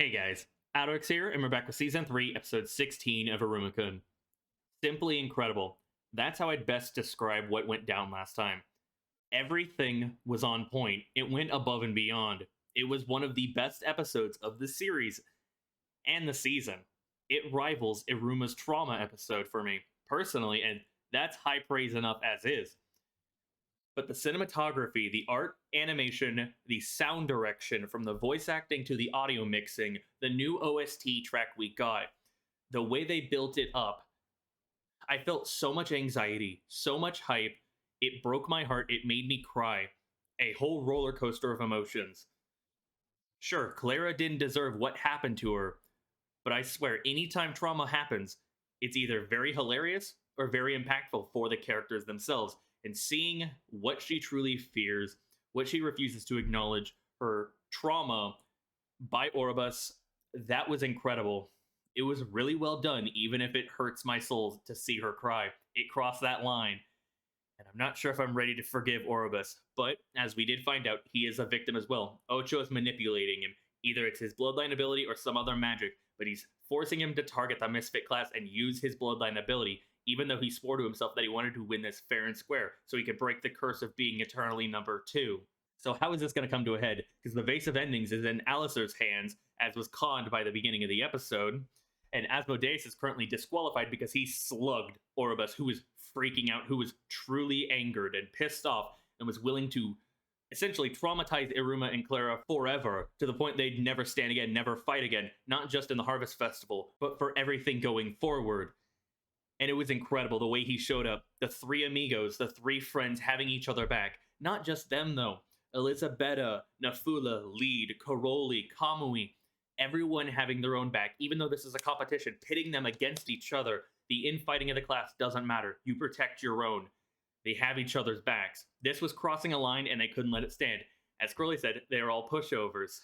Hey guys, AlduicS here, and we're back with Season 3, Episode 16 of Iruma-kun. Simply incredible. That's how I'd best describe what went down last time. Everything was on point. It went above and beyond. It was one of the best episodes of the series and the season. It rivals Iruma's trauma episode for me, personally, and that's high praise enough as is. But the cinematography, the art, animation, the sound direction, from the voice acting to the audio mixing, the new OST track we got, the way they built it up, I felt so much anxiety, so much hype. It broke my heart. It made me cry. A whole roller coaster of emotions. Sure, Clara didn't deserve what happened to her, but I swear, anytime trauma happens, it's either very hilarious or very impactful for the characters themselves. And seeing what she truly fears, what she refuses to acknowledge, her trauma by Oribus, that was incredible. It was really well done, even if it hurts my soul to see her cry. It crossed that line. And I'm not sure if I'm ready to forgive Oribus, but as we did find out, he is a victim as well. Ocho is manipulating him. Either it's his bloodline ability or some other magic, but he's forcing him to target the Misfit class and use his bloodline ability, even though he swore to himself that he wanted to win this fair and square, so he could break the curse of being eternally number 2. So how is this going to come to a head? Because the Vase of Endings is in Alistair's hands, as was conned by the beginning of the episode, and Asmodeus is currently disqualified because he slugged Oribus, who was freaking out, who was truly angered and pissed off, and was willing to essentially traumatize Iruma and Clara forever, to the point they'd never stand again, never fight again, not just in the Harvest Festival, but for everything going forward. And it was incredible the way he showed up. The 3 amigos, the 3 friends having each other back. Not just them, though. Elisabetta, Nafula, Lead, Karoli, Kamui. Everyone having their own back. Even though this is a competition, pitting them against each other. The infighting of the class doesn't matter. You protect your own. They have each other's backs. This was crossing a line, and they couldn't let it stand. As Curly said, they're all pushovers.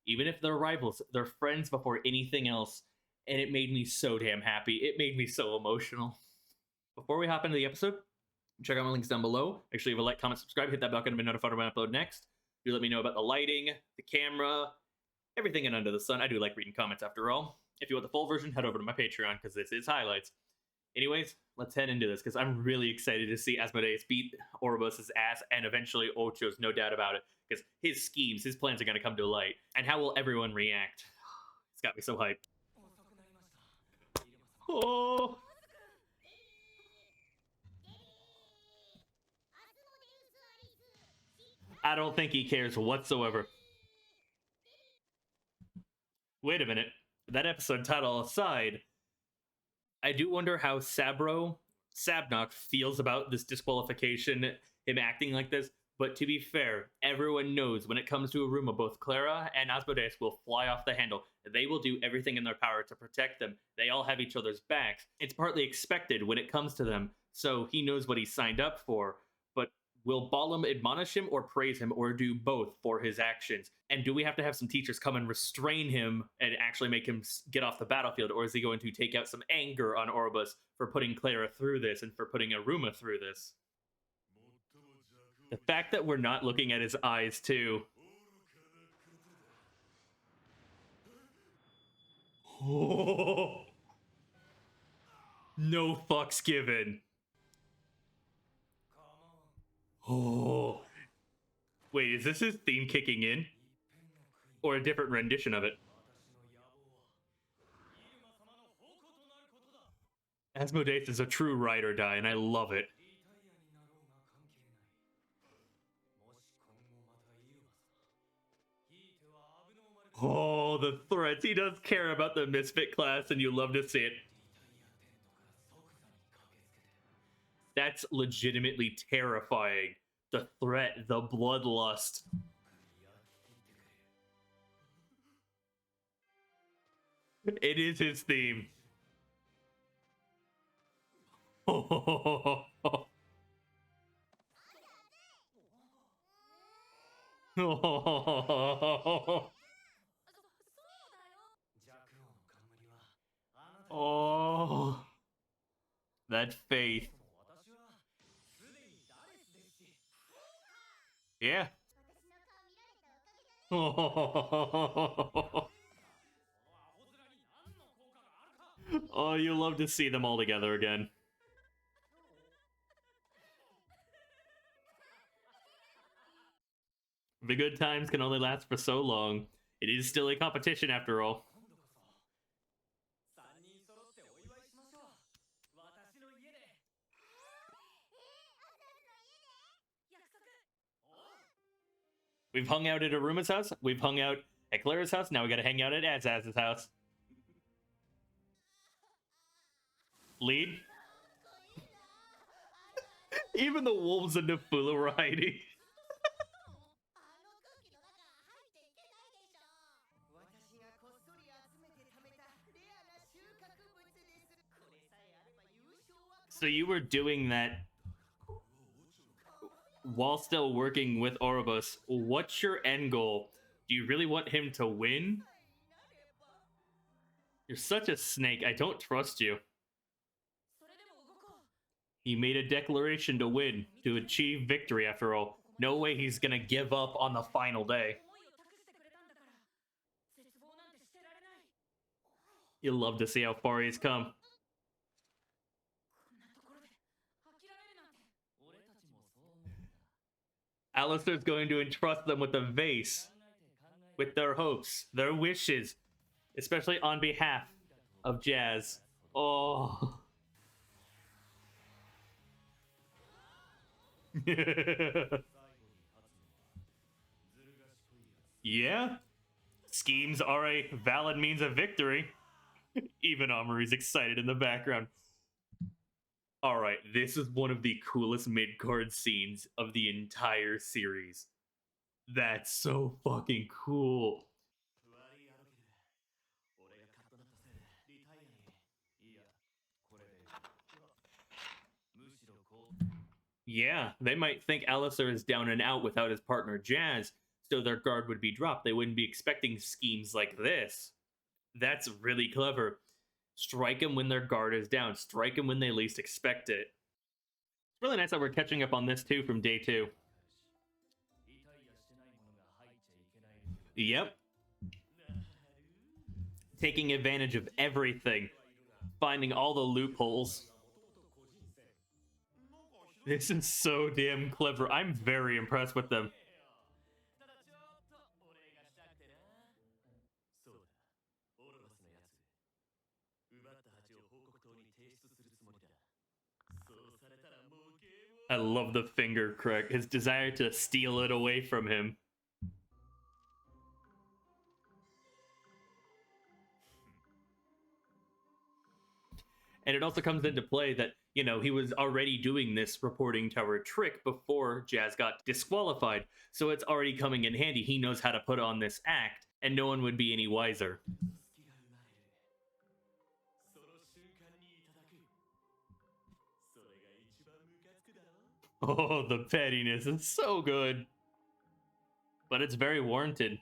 Even if they're rivals, they're friends before anything else. And it made me so damn happy. It made me so emotional. Before we hop into the episode, check out my links down below. Make sure you leave a like, comment, subscribe, hit that bell icon to be notified when I upload next. Do let me know about the lighting, the camera, everything in under the sun. I do like reading comments after all. If you want the full version, head over to my Patreon, because this is highlights. Anyways, let's head into this, because I'm really excited to see Asmodeus beat Oribus' ass, and eventually Ocho's, no doubt about it, because his schemes, his plans are going to come to light. And how will everyone react? It's got me so hyped. Oh! I don't think he cares whatsoever. Wait a minute. That episode title aside, I do wonder how Sabnok feels about this disqualification, him acting like this. But to be fair, everyone knows when it comes to Iruma, both Clara and Asmodeus will fly off the handle. They will do everything in their power to protect them. They all have each other's backs. It's partly expected when it comes to them, so he knows what he signed up for. But will Balam admonish him or praise him, or do both for his actions? And do we have to have some teachers come and restrain him and actually make him get off the battlefield? Or is he going to take out some anger on Oribus for putting Clara through this and for putting Iruma through this? The fact that we're not looking at his eyes, too. Oh. No fucks given. Oh. Wait, is this his theme kicking in? Or a different rendition of it? Asmodeus is a true ride or die, and I love it. Oh, the threats. He does care about the Misfit class, and you love to see it. That's legitimately terrifying. The threat, the bloodlust. It is his theme. Oh. Oh. Oh. That faith. Yeah. Oh. Oh, you love to see them all together again. The good times can only last for so long. It is still a competition after all. We've hung out at Iruma's house. We've hung out at Clara's house. Now we gotta hang out at Azaz's house. Lead? Even the wolves in Nafula were hiding. So you were doing that while still working with Orobos. What's your end goal? Do you really want him to win? You're such a snake. I don't trust you. He made a declaration to win, to achieve victory after all. No way he's gonna give up on the final day. You'll love to see how far he's come. Alistair's going to entrust them with a vase, with their hopes, their wishes, especially on behalf of Jazz. Oh. Yeah? Schemes are a valid means of victory. Even Omari's excited in the background. Alright, this is one of the coolest mid-card scenes of the entire series. That's so fucking cool. Yeah, they might think Alistair is down and out without his partner Jazz, so their guard would be dropped. They wouldn't be expecting schemes like this. That's really clever. Strike them when their guard is down. Strike them when they least expect it. It's really nice that we're catching up on this too from day 2. Yep. Taking advantage of everything. Finding all the loopholes. This is so damn clever. I'm very impressed with them. I love the finger crack. His desire to steal it away from him. And it also comes into play that, you know, he was already doing this reporting tower trick before Jazz got disqualified. So it's already coming in handy. He knows how to put on this act, and no one would be any wiser. Oh, the pettiness is so good. But it's very warranted.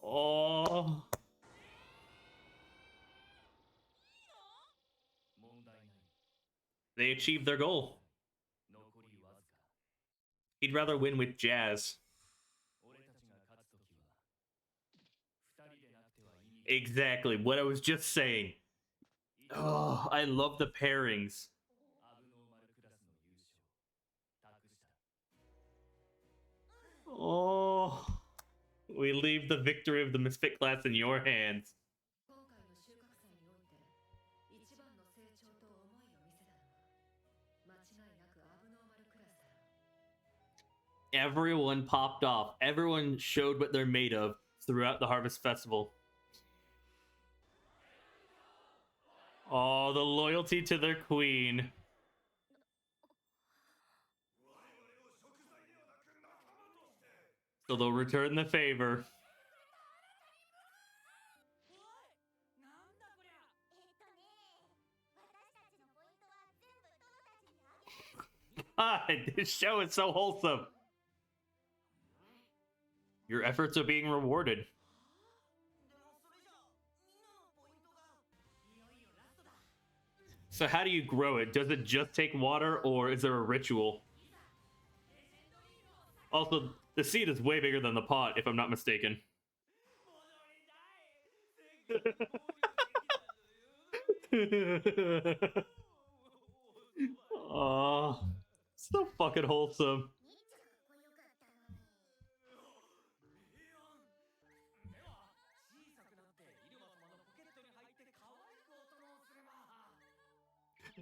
Oh. They achieved their goal. He'd rather win with Jazz. Exactly, what I was just saying. Oh, I love the pairings. Oh, we leave the victory of the Misfit class in your hands. Everyone popped off. Everyone showed what they're made of throughout the Harvest Festival. Oh, the loyalty to their queen. So they'll return the favor. God, this show is so wholesome. Your efforts are being rewarded. So how do you grow it? Does it just take water, or is there a ritual? Also, the seed is way bigger than the pot, if I'm not mistaken. Oh, so fucking wholesome.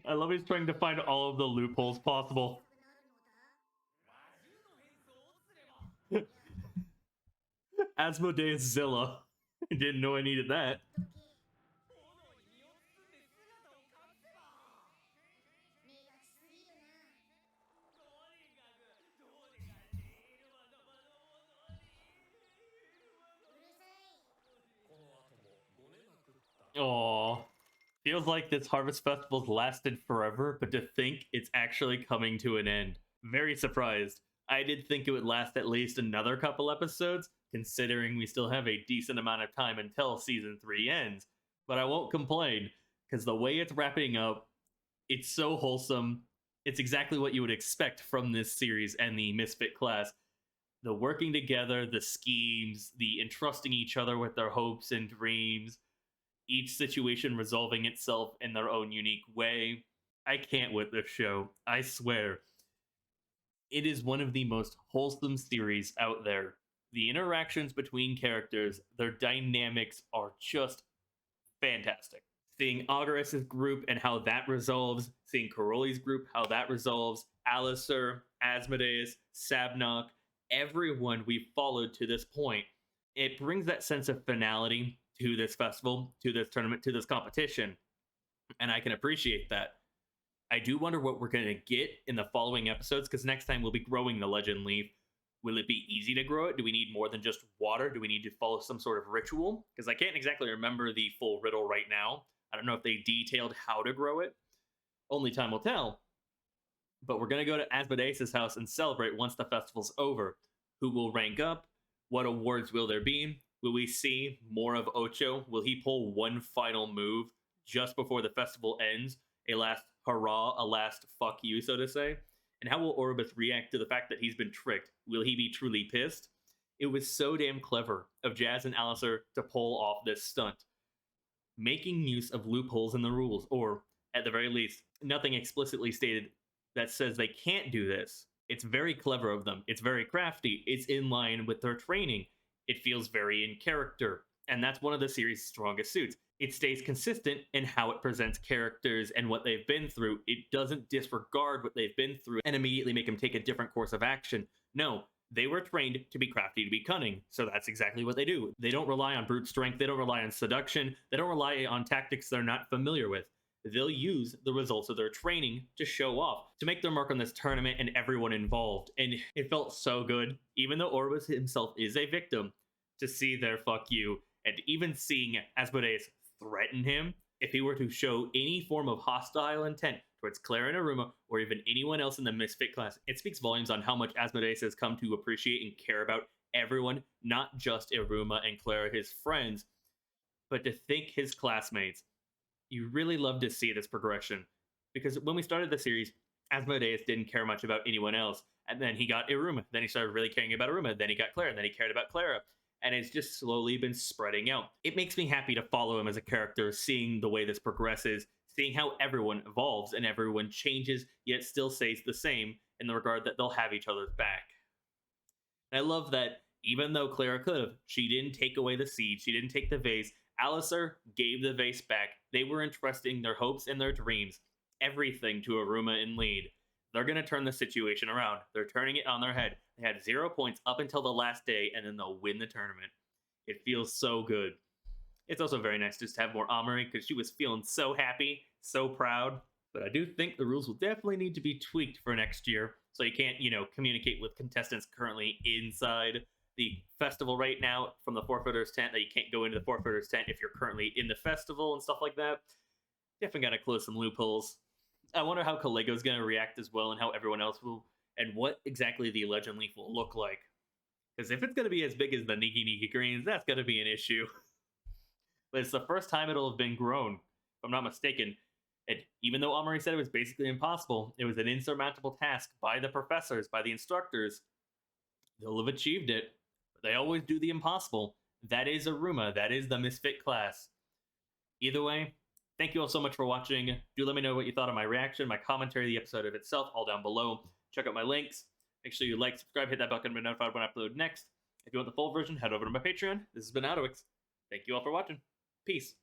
I love he's trying to find all of the loopholes possible. Asmodeus Zilla. I didn't know I needed that. Aww. Feels like this Harvest Festival's lasted forever, but to think it's actually coming to an end. Very surprised. I did think it would last at least another couple episodes, considering we still have a decent amount of time until season 3 ends. But I won't complain, because the way it's wrapping up, it's so wholesome. It's exactly what you would expect from this series and the Misfit class. The working together, the schemes, the entrusting each other with their hopes and dreams, each situation resolving itself in their own unique way. I can't with this show. I swear. It is one of the most wholesome series out there. The interactions between characters, their dynamics are just fantastic. Seeing Algaris's group and how that resolves, seeing Karoli's group, how that resolves, Alistair, Asmodeus, Sabnok, everyone we've followed to this point, it brings that sense of finality to this festival, to this tournament, to this competition. And I can appreciate that. I do wonder what we're going to get in the following episodes, because next time we'll be growing the Legend Leaf. Will it be easy to grow it? Do we need more than just water? Do we need to follow some sort of ritual? Because I can't exactly remember the full riddle right now. I don't know if they detailed how to grow it. Only time will tell. But we're going to go to Asmodeus' house and celebrate once the festival's over. Who will rank up? What awards will there be? Will we see more of Ocho? Will he pull one final move just before the festival ends? A last hurrah, a last fuck you, so to say? And how will Oribus react to the fact that he's been tricked? Will he be truly pissed? It was so damn clever of Jazz and Alistair to pull off this stunt. Making use of loopholes in the rules, or at the very least, nothing explicitly stated that says they can't do this. It's very clever of them. It's very crafty. It's in line with their training. It feels very in character. And that's one of the series' strongest suits. It stays consistent in how it presents characters and what they've been through. It doesn't disregard what they've been through and immediately make them take a different course of action. No, they were trained to be crafty, to be cunning. So that's exactly what they do. They don't rely on brute strength. They don't rely on seduction. They don't rely on tactics they're not familiar with. They'll use the results of their training to show off, to make their mark on this tournament and everyone involved. And it felt so good, even though Oribus himself is a victim, to see their fuck you, and even seeing Asmodeus threaten him if he were to show any form of hostile intent towards Clara and Iruma, or even anyone else in the Misfit class. It speaks volumes on how much Asmodeus has come to appreciate and care about everyone, not just Iruma and Clara, his friends, but to think his classmates. You really love to see this progression, because when we started the series, Asmodeus didn't care much about anyone else, and then he got Iruma, then he started really caring about Iruma, then he got Clara, and then he cared about Clara, and it's just slowly been spreading out. It makes me happy to follow him as a character, seeing the way this progresses, seeing how everyone evolves and everyone changes, yet still stays the same in the regard that they'll have each other's back. And I love that even though Clara could have, she didn't take away the seed, she didn't take the vase. Alistair gave the vase back. They were entrusting their hopes and their dreams, everything, to Iruma and Lead. They're going to turn the situation around. They're turning it on their head. They had 0 points up until the last day, and then they'll win the tournament. It feels so good. It's also very nice just to have more Owari, because she was feeling so happy, so proud. But I do think the rules will definitely need to be tweaked for next year, so you can't, communicate with contestants currently inside the festival right now from the forfeiters tent, that you can't go into the forfeiters tent if you're currently in the festival and stuff like that. Definitely got to close some loopholes. I wonder how Caligo's going to react as well, and how everyone else will, and what exactly the Legend Leaf will look like. Because if it's going to be as big as the Niki Niki Greens, that's going to be an issue. But it's the first time it'll have been grown, if I'm not mistaken. And even though Owari said it was basically impossible, it was an insurmountable task by the professors, by the instructors. They'll have achieved it. But they always do the impossible. That is Iruma. That is the Misfit class. Either way, thank you all so much for watching. Do let me know what you thought of my reaction, my commentary, the episode of itself, all down below. Check out my links. Make sure you like, subscribe, hit that bell to be notified when I upload next. If you want the full version, head over to my Patreon. This has been AlduicS. Thank you all for watching. Peace.